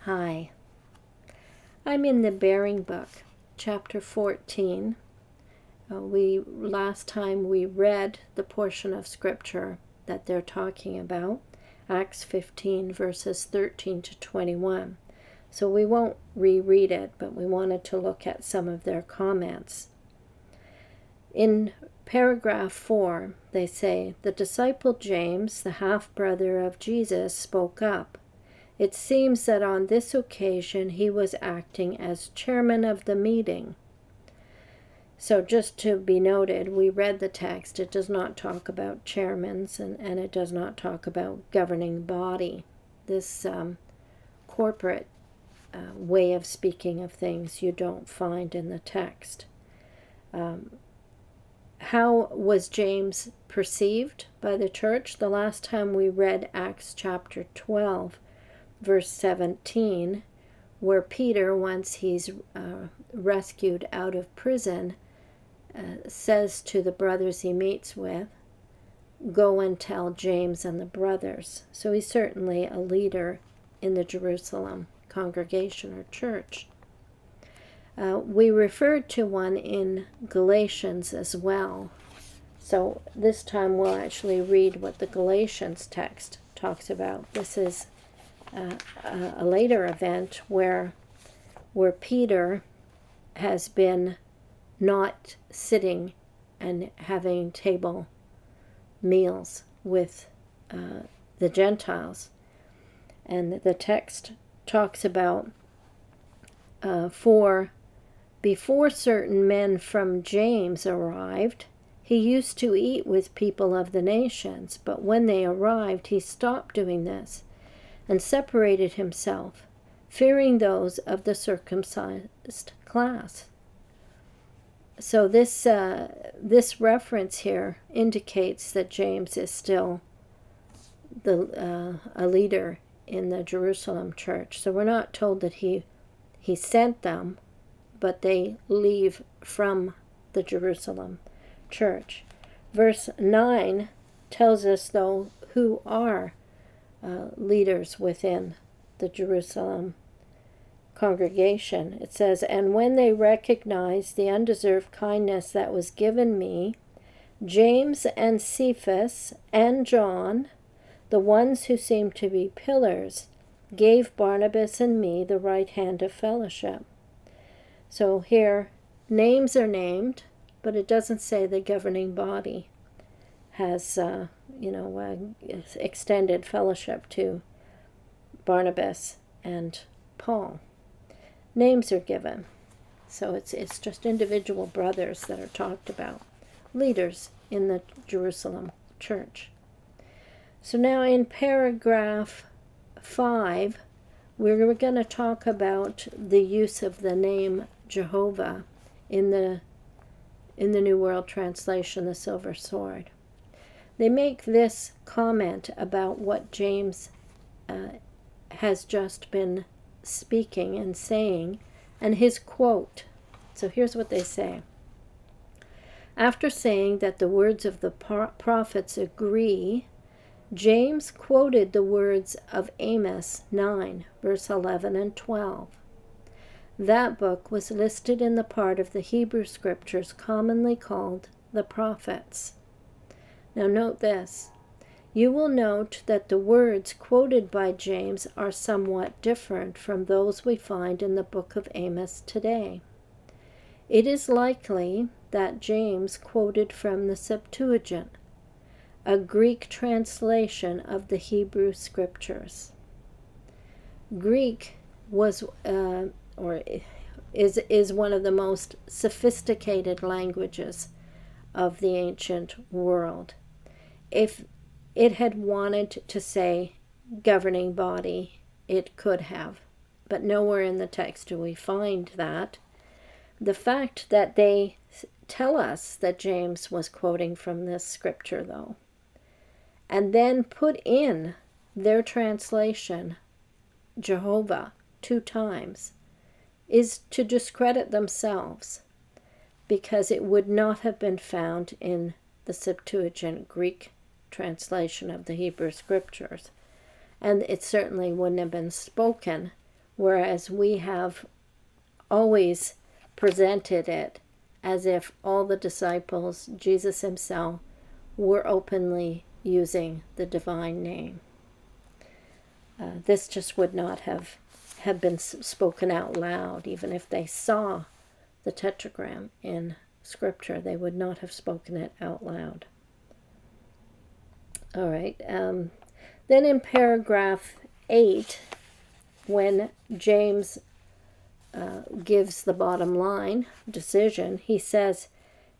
Hi, I'm in the Bearing book, chapter 14. Last time we read the portion of scripture that they're talking about, Acts 15 verses 13 to 21. So we won't reread it, but we wanted to look at some of their comments. In paragraph 4, they say, the disciple James, the half-brother of Jesus, spoke up. It seems that on this occasion he was acting as chairman of the meeting. So just to be noted, we read the text. It does not talk about chairmans and it does not talk about governing body. This corporate way of speaking of things you don't find in the text. How was James perceived by the church? The last time we read Acts chapter 12, verse 17, where Peter, once he's rescued out of prison, says to the brothers he meets with, go and tell James and the brothers. So he's certainly a leader in the Jerusalem congregation or church. We referred to one in Galatians as well. So this time we'll actually read what the Galatians text talks about. This is a later event where Peter has been not sitting and having table meals with the Gentiles. And the text talks about, for before certain men from James arrived, he used to eat with people of the nations, but when they arrived, he stopped doing this and separated himself, fearing those of the circumcised class. So this reference here indicates that James is still a leader in the Jerusalem church. So we're not told that he sent them, but they leave from the Jerusalem church. Verse 9 tells us, though, who are leaders within the Jerusalem congregation. It says, and when they recognized the undeserved kindness that was given me, James and Cephas and John, the ones who seemed to be pillars, gave Barnabas and me the right hand of fellowship. So here, names are named, but it doesn't say the governing body has, extended fellowship to Barnabas and Paul. Names are given. So it's just individual brothers that are talked about, leaders in the Jerusalem church. So now in paragraph 5, we're going to talk about the use of the name Jehovah in the New World Translation, the Silver Sword. They make this comment about what James has just been speaking and saying, and his quote. So here's what they say. After saying that the words of the prophets agree, James quoted the words of Amos 9, verse 11 and 12. That book was listed in the part of the Hebrew scriptures commonly called the prophets. Now note this. You will note that the words quoted by James are somewhat different from those we find in the book of Amos today. It is likely that James quoted from the Septuagint, a Greek translation of the Hebrew scriptures. Greek was is one of the most sophisticated languages of the ancient world. If it had wanted to say governing body, it could have, but nowhere in the text do we find that. The fact that they tell us that James was quoting from this scripture, though, and then put in their translation, Jehovah, 2 times, is to discredit themselves, because it would not have been found in the Septuagint Greek translation of the Hebrew scriptures. And it certainly wouldn't have been spoken whereas we have always presented it as if all the disciples, Jesus himself, were openly using the divine name. This just would not have been spoken out loud. Even if they saw the tetragram in Scripture, they would not have spoken it out loud. All right. Then in paragraph 8, when James gives the bottom line decision, he says,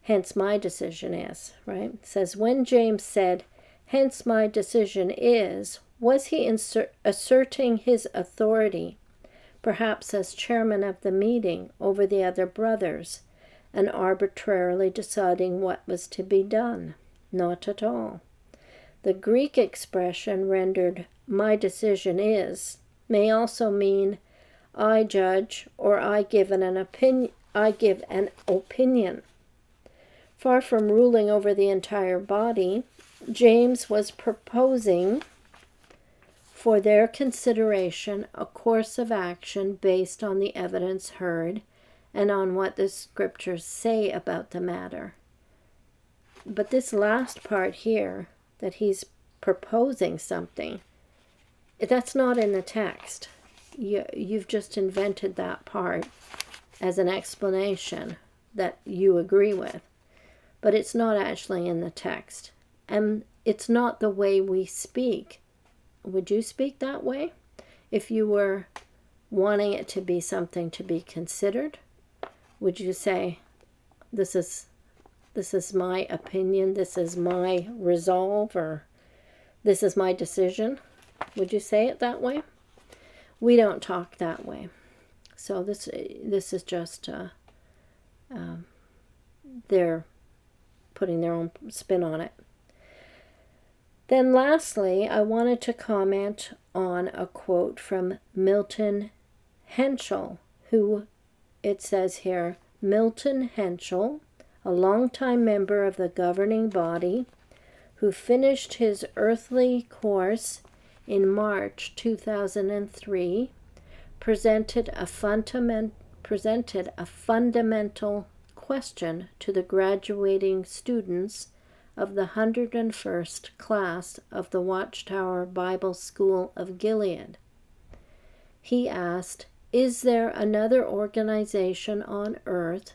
hence my decision is, right? It says, when James said, hence my decision is, was he asserting his authority, perhaps as chairman of the meeting over the other brothers, and arbitrarily deciding what was to be done? Not at all. The Greek expression rendered my decision is may also mean I judge or I give an opinion. Far from ruling over the entire body, James was proposing for their consideration a course of action based on the evidence heard and on what the Scriptures say about the matter. But this last part here, that he's proposing something, that's not in the text. You've just invented that part as an explanation that you agree with, but it's not actually in the text, and it's not the way we speak. Would you speak that way if you were wanting it to be something to be considered? Would you say, this is my opinion, this is my resolve, or this is my decision? Would you say it that way? We don't talk that way. So this is just they're putting their own spin on it. Then lastly, I wanted to comment on a quote from Milton Henschel, who, it says here, Milton Henschel, a longtime member of the governing body, who finished his earthly course in March 2003, presented a fundamental question to the graduating students of the 101st class of the Watchtower Bible School of Gilead. He asked, is there another organization on earth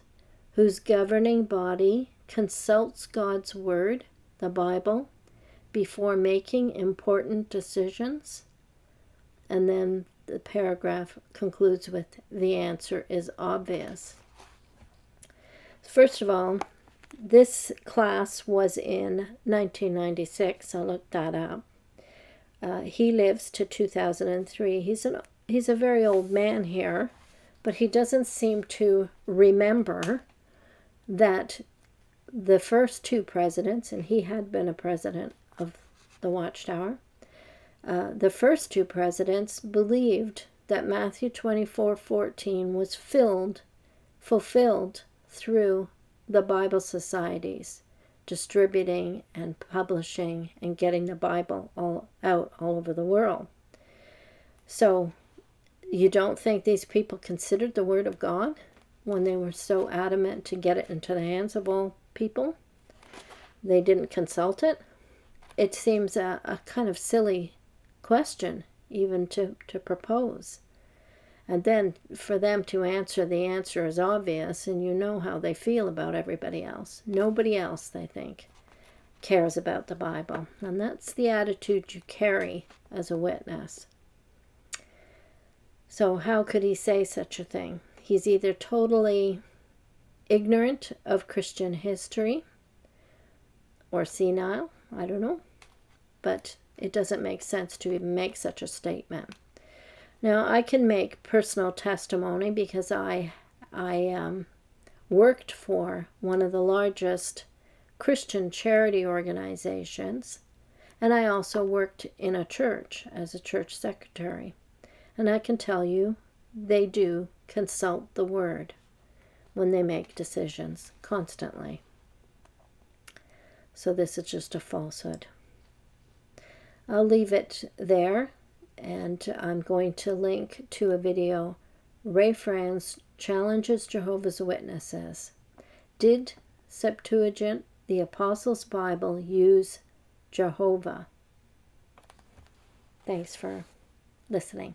whose governing body consults God's Word, the Bible, before making important decisions? And then the paragraph concludes with, the answer is obvious. First of all, this class was in 1996. I looked that up. He lives to 2003. He's a very old man here, but he doesn't seem to remember that the first two presidents, and he had been a president of the Watchtower, the first two presidents believed that Matthew 24:14 was fulfilled through the Bible societies, distributing and publishing and getting the Bible all over the world. So you don't think these people considered the Word of God when they were so adamant to get it into the hands of all people? They didn't consult it? It seems a kind of silly question even to propose. And then for them to answer, the answer is obvious, and you know how they feel about everybody else. Nobody else, they think, cares about the Bible. And that's the attitude you carry as a witness. So how could he say such a thing? He's either totally ignorant of Christian history or senile, I don't know. But it doesn't make sense to even make such a statement. Now, I can make personal testimony because I worked for one of the largest Christian charity organizations, and I also worked in a church as a church secretary. And I can tell you, they do consult the Word when they make decisions constantly. So this is just a falsehood. I'll leave it there. And I'm going to link to a video. Ray Franz challenges Jehovah's Witnesses. Did Septuagint, the Apostles' Bible, use Jehovah? Thanks for listening.